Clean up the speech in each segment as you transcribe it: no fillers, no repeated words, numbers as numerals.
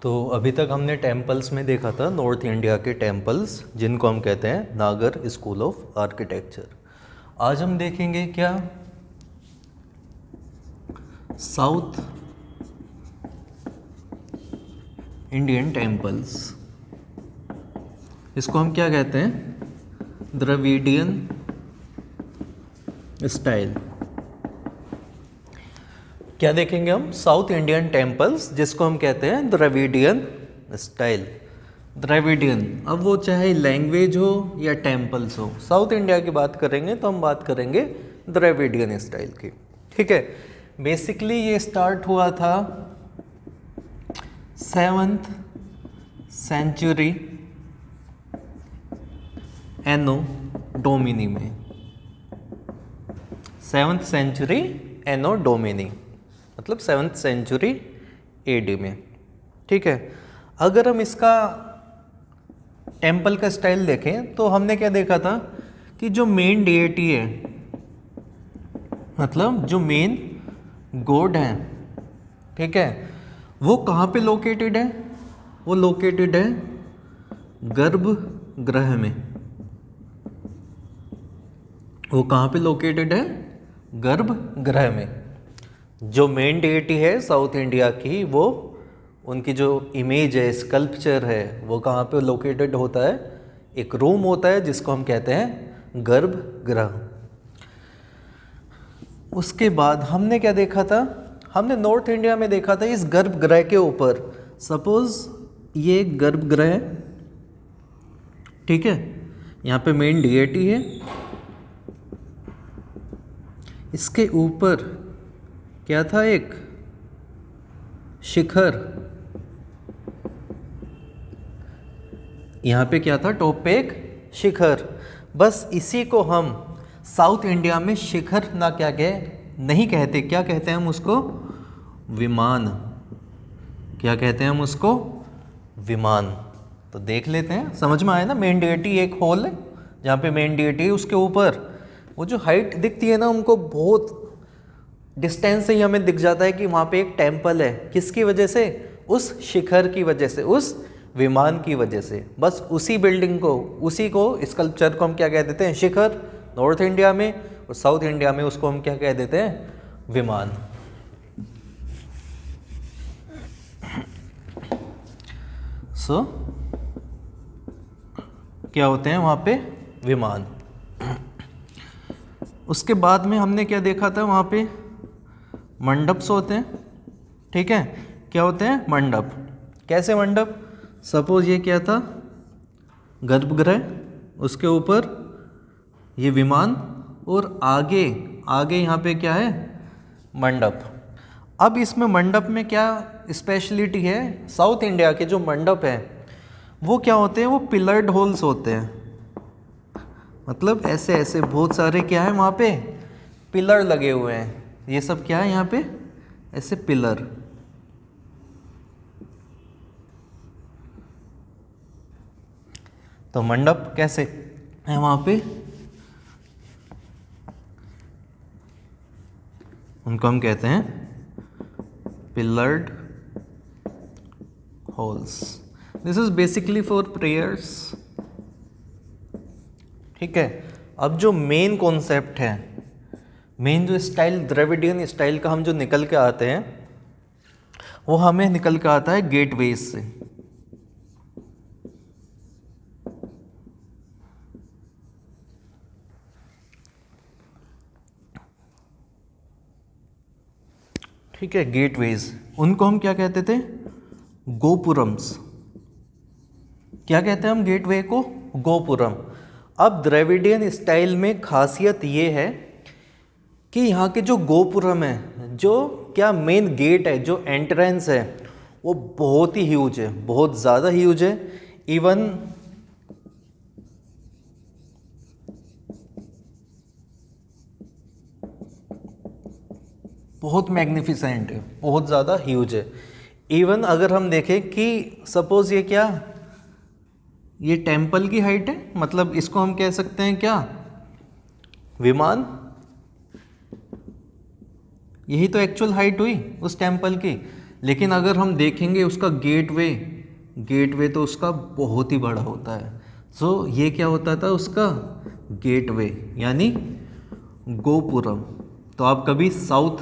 तो अभी तक हमने टेम्पल्स में देखा था नॉर्थ इंडिया के टेम्पल्स, जिनको हम कहते हैं नागर स्कूल ऑफ आर्किटेक्चर। आज हम देखेंगे क्या साउथ इंडियन टेम्पल्स। इसको हम क्या कहते हैं, द्रविडियन स्टाइल। क्या देखेंगे हम, साउथ इंडियन टेम्पल्स जिसको हम कहते हैं द्रविडियन स्टाइल। द्रविडियन, अब वो चाहे लैंग्वेज हो या टेम्पल्स हो, साउथ इंडिया की बात करेंगे तो हम बात करेंगे द्रविडियन स्टाइल की। ठीक है, बेसिकली ये स्टार्ट हुआ था 7th सेंचुरी एनो डोमिनी में। 7th सेंचुरी एनो डोमिनी मतलब 7th सेंचुरी एडी में। ठीक है, अगर हम इसका टेम्पल का स्टाइल देखें तो हमने क्या देखा था कि जो मेन डिएटी है, मतलब जो मेन गॉड है, ठीक है, वो कहाँ पे लोकेटेड है? वो लोकेटेड है गर्भगृह में। वो कहाँ पे लोकेटेड है? गर्भगृह में। जो मेन डिएटी है साउथ इंडिया की, वो उनकी जो इमेज है, स्कल्पचर है, वो कहाँ पे लोकेटेड होता है? एक रूम होता है जिसको हम कहते हैं गर्भगृह। उसके बाद हमने क्या देखा था? हमने नॉर्थ इंडिया में देखा था इस गर्भगृह के ऊपर, सपोज ये गर्भगृह है, ठीक है, यहाँ पे मेन डिएटी है, इसके ऊपर क्या था? एक शिखर। यहाँ पे क्या था? टॉप पे एक शिखर। बस इसी को हम साउथ इंडिया में शिखर ना क्या नहीं कहते, क्या कहते हैं हम उसको? विमान। क्या कहते हैं हम उसको? विमान। तो देख लेते हैं, समझ में आया ना? मेन डिएटी एक हॉल है जहाँ पे मेन डिएटी है, उसके ऊपर वो जो हाइट दिखती है ना, हमको बहुत डिस्टेंस से ही हमें दिख जाता है कि वहाँ पे एक टेम्पल है। किसकी वजह से? उस शिखर की वजह से, उस विमान की वजह से। बस उसी बिल्डिंग को, उसी को, स्कल्पचर को हम क्या कह देते हैं? शिखर नॉर्थ इंडिया में, और साउथ इंडिया में उसको हम क्या कह देते हैं? विमान। सो क्या होते हैं वहाँ पे? विमान। उसके बाद में हमने क्या देखा था? वहाँ पे मंडप्स होते हैं, ठीक है। क्या होते हैं? मंडप। कैसे मंडप? सपोज ये क्या था? गर्भगृह, उसके ऊपर ये विमान, और आगे आगे यहाँ पे क्या है? मंडप। अब इसमें मंडप में क्या स्पेशलिटी है? साउथ इंडिया के जो मंडप हैं वो क्या होते हैं? वो पिलर्ड हॉल्स होते हैं। मतलब ऐसे ऐसे बहुत सारे क्या है वहाँ पे? पिलर लगे हुए हैं। ये सब क्या है यहाँ पे? ऐसे पिलर। तो मंडप कैसे है वहाँ पे? उनको हम कहते हैं pillared halls. This is basically for prayers. ठीक है, अब जो मेन कॉन्सेप्ट है, मेन जो स्टाइल द्रविडियन स्टाइल का हम जो निकल के आते हैं, वो हमें निकल के आता है गेटवेज से। ठीक है, गेटवेज, उनको हम क्या कहते थे? गोपुरम्स। क्या कहते हैं हम गेटवे को? गोपुरम। अब द्रविडियन स्टाइल में खासियत ये है कि यहाँ के जो गोपुरम है, जो क्या मेन गेट है, जो एंट्रेंस है, वो बहुत ही ह्यूज है, बहुत ज़्यादा ह्यूज है। इवन बहुत मैग्निफिसेंट है, बहुत ज़्यादा ह्यूज है। इवन अगर हम देखें कि सपोज ये क्या, ये टेम्पल की हाइट है, मतलब इसको हम कह सकते हैं क्या? विमान। यही तो एक्चुअल हाइट हुई उस टेम्पल की। लेकिन अगर हम देखेंगे उसका गेटवे तो उसका बहुत ही बड़ा होता है। सो ये क्या होता था उसका गेटवे, यानी गोपुरम। तो आप कभी साउथ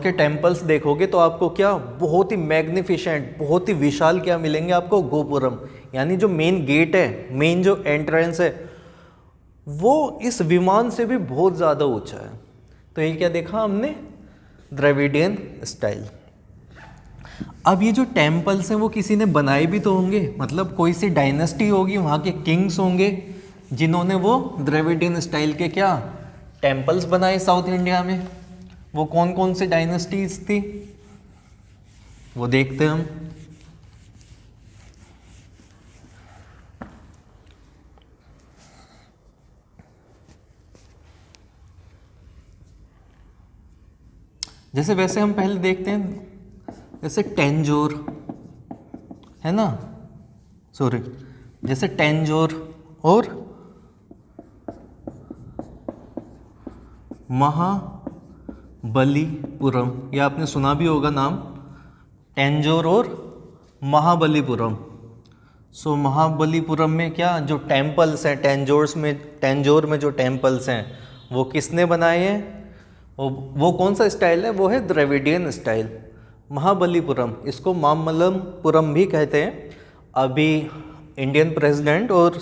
के टेम्पल्स देखोगे तो आपको क्या बहुत ही मैग्निफिसेंट, बहुत ही विशाल क्या मिलेंगे आपको, गोपुरम। यानी जो मेन गेट है, मेन जो एंट्रेंस है, वो इस विमान से भी बहुत ज़्यादा ऊंचा है। तो ये क्या देखा हमने, द्रविडियन स्टाइल। अब ये जो टेम्पल्स हैं वो किसी ने बनाए भी तो होंगे, मतलब कोई सी डायनेस्टी होगी, वहाँ के किंग्स होंगे जिन्होंने वो द्रविडियन स्टाइल के क्या टेम्पल्स बनाए साउथ इंडिया में। वो कौन कौन सी डायनेस्टीज थी वो देखते हैं हम। जैसे वैसे हम पहले देखते हैं, जैसे टेंजोर है ना, सॉरी, जैसे टेंजोर और महाबलीपुरम, या आपने सुना भी होगा नाम, टेंजोर और महाबलीपुरम। सो महाबलीपुरम में क्या जो टेम्पल्स हैं, टेंजोर में जो टेम्पल्स हैं वो किसने बनाए हैं, वो कौन सा स्टाइल है, वो है द्रविडियन स्टाइल। महाबलीपुरम, इसको मामल्लपुरम भी कहते हैं। अभी इंडियन प्रेसिडेंट और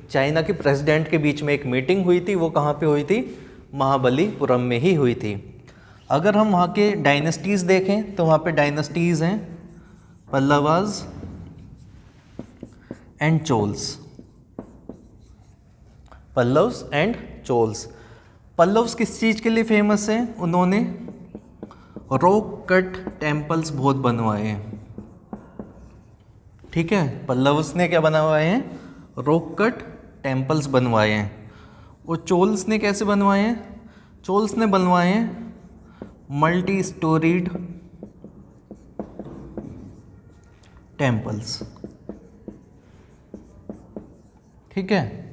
चाइना के प्रेसिडेंट के बीच में एक मीटिंग हुई थी, वो कहाँ पे हुई थी, महाबलीपुरम में ही हुई थी। अगर हम वहाँ के डायनेस्टीज़ देखें तो वहाँ पे डायनेस्टीज़ हैं पल्लवाज एंड चोल्स। पल्लव्स एंड चोल्स। पल्लव्स किस चीज़ के लिए फेमस हैं, उन्होंने रॉक कट टेम्पल्स बहुत बनवाए हैं। ठीक है, पल्लव्स ने क्या बनवाए हैं, रॉक कट टेम्पल्स बनवाए हैं। और चोल्स ने कैसे बनवाए हैं, चोल्स ने बनवाए हैं मल्टी स्टोरीड टेम्पल्स। ठीक है,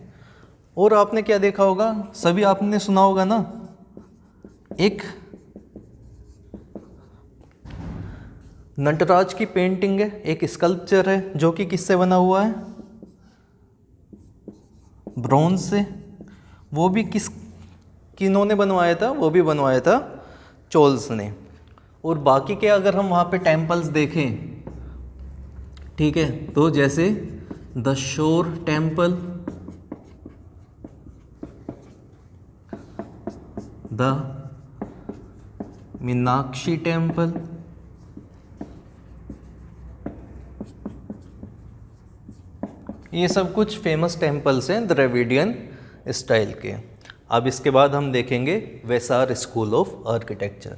और आपने क्या देखा होगा, सभी आपने सुना होगा ना, एक नटराज की पेंटिंग है, एक स्कल्पचर है जो कि किससे बना हुआ है, ब्रोंज से। वो भी किन्होंने बनवाया था, वो भी बनवाया था चोल्स ने। और बाकी के अगर हम वहाँ पे टेम्पल्स देखें, ठीक है, तो जैसे the shore temple, the Meenakshi temple, ये सब कुछ फेमस टेम्पल्स हैं द्रविडियन स्टाइल के। अब इसके बाद हम देखेंगे Vesara school of architecture.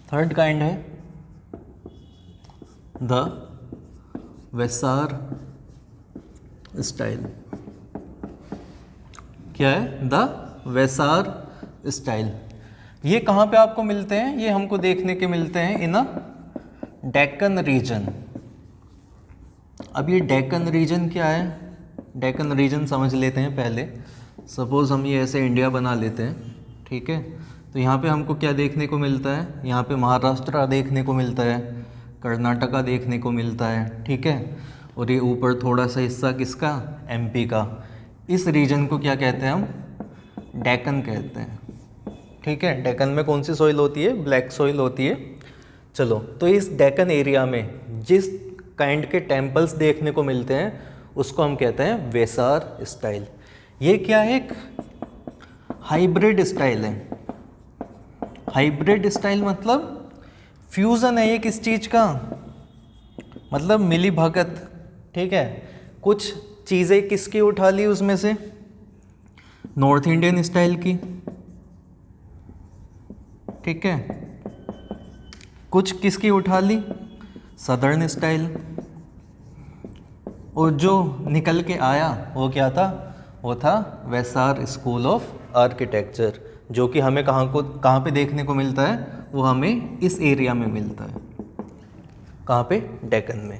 Third kind है द वेसार स्टाइल। क्या है, द वेसार स्टाइल। ये कहाँ पे आपको मिलते हैं, ये हमको देखने के मिलते हैं इन अ डेक्कन रीजन। अब ये डेक्कन रीजन क्या है, डेक्कन रीजन समझ लेते हैं पहले। सपोज़ हम ये ऐसे इंडिया बना लेते हैं, ठीक है, तो यहाँ पे हमको क्या देखने को मिलता है, यहाँ पे महाराष्ट्र देखने को मिलता है, कर्नाटका देखने को मिलता है, ठीक है, और ये ऊपर थोड़ा सा हिस्सा किसका, एमपी का। इस रीजन को क्या कहते हैं हम, डेक्कन कहते हैं। ठीक है, डेक्कन में कौन सी सॉइल होती है, ब्लैक सॉइल होती है। चलो, तो इस डेक्कन एरिया में जिस काइंड के टेम्पल्स देखने को मिलते हैं उसको हम कहते हैं वेसार स्टाइल। ये क्या है, एक हाइब्रिड स्टाइल है। हाइब्रिड स्टाइल मतलब फ्यूज़न है ये किस चीज़ का, मतलब मिली भगत। ठीक है, कुछ चीज़ें किसकी उठा ली उसमें से, नॉर्थ इंडियन स्टाइल की, ठीक है, कुछ किसकी उठा ली, सदर्न स्टाइल, और जो निकल के आया वो क्या था, वो था वैसार स्कूल ऑफ आर्किटेक्चर, जो कि हमें कहाँ पे देखने को मिलता है, वो हमें इस एरिया में मिलता है। कहाँ पे? डेक्कन में।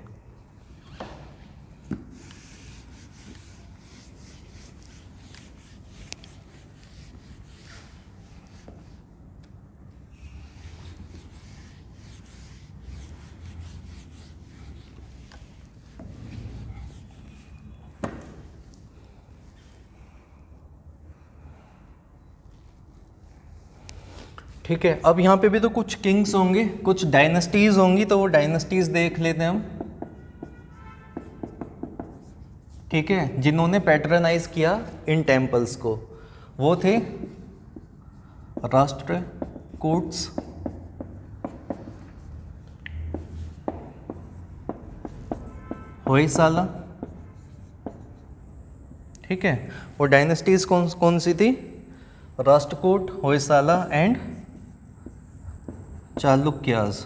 ठीक है, अब यहाँ पे भी तो कुछ किंग्स होंगे, कुछ डायनेस्टीज होंगी, तो वो डायनेस्टीज देख लेते हैं हम। ठीक है, जिन्होंने पैटर्नाइज किया इन टेम्पल्स को, वो थे राष्ट्रकूट्स, होयसाला। ठीक है, वो डायनेस्टीज कौन कौन सी थी? राष्ट्रकूट, होयसाला एंड चालुक्यास।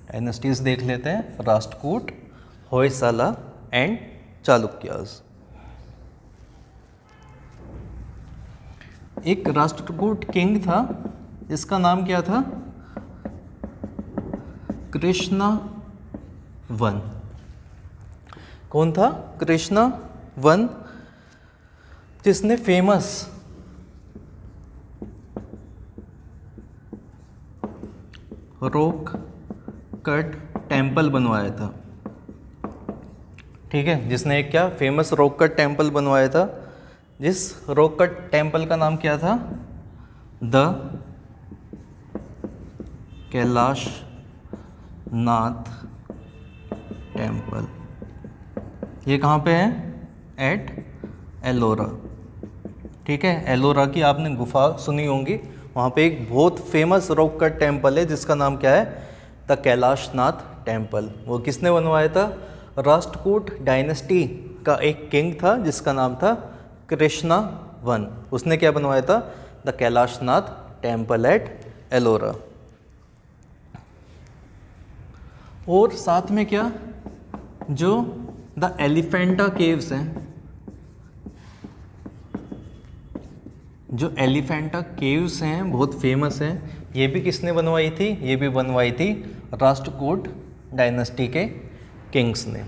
डायनेस्टीज देख लेते हैं, राष्ट्रकूट, होयसाला एंड चालुक्यास। एक राष्ट्रकूट किंग था जिसका नाम क्या था? कृष्णा वन। कौन था? कृष्णा वन, जिसने फेमस रॉक कट टेम्पल बनवाया था। ठीक है, जिसने एक क्या फेमस रॉक कट टेम्पल बनवाया था, जिस रॉक कट टेम्पल का नाम क्या था? The Kailash Nath temple. ये कहाँ पे है? एट एलोरा। ठीक है, एलोरा की आपने गुफा सुनी होंगी, वहाँ पे एक बहुत फेमस रॉक कट टेम्पल है जिसका नाम क्या है? The Kailashnath temple. वो किसने बनवाया था? राष्ट्रकूट डायनेस्टी का एक किंग था जिसका नाम था कृष्णा वन। उसने क्या बनवाया था? The Kailashnath temple at Ellora. और साथ में क्या, जो द एलिफेंटा केव्स हैं, जो एलिफेंटा केव्स हैं बहुत फेमस हैं, ये भी किसने बनवाई थी? ये भी बनवाई थी राष्ट्रकूट डायनेस्टी के किंग्स ने।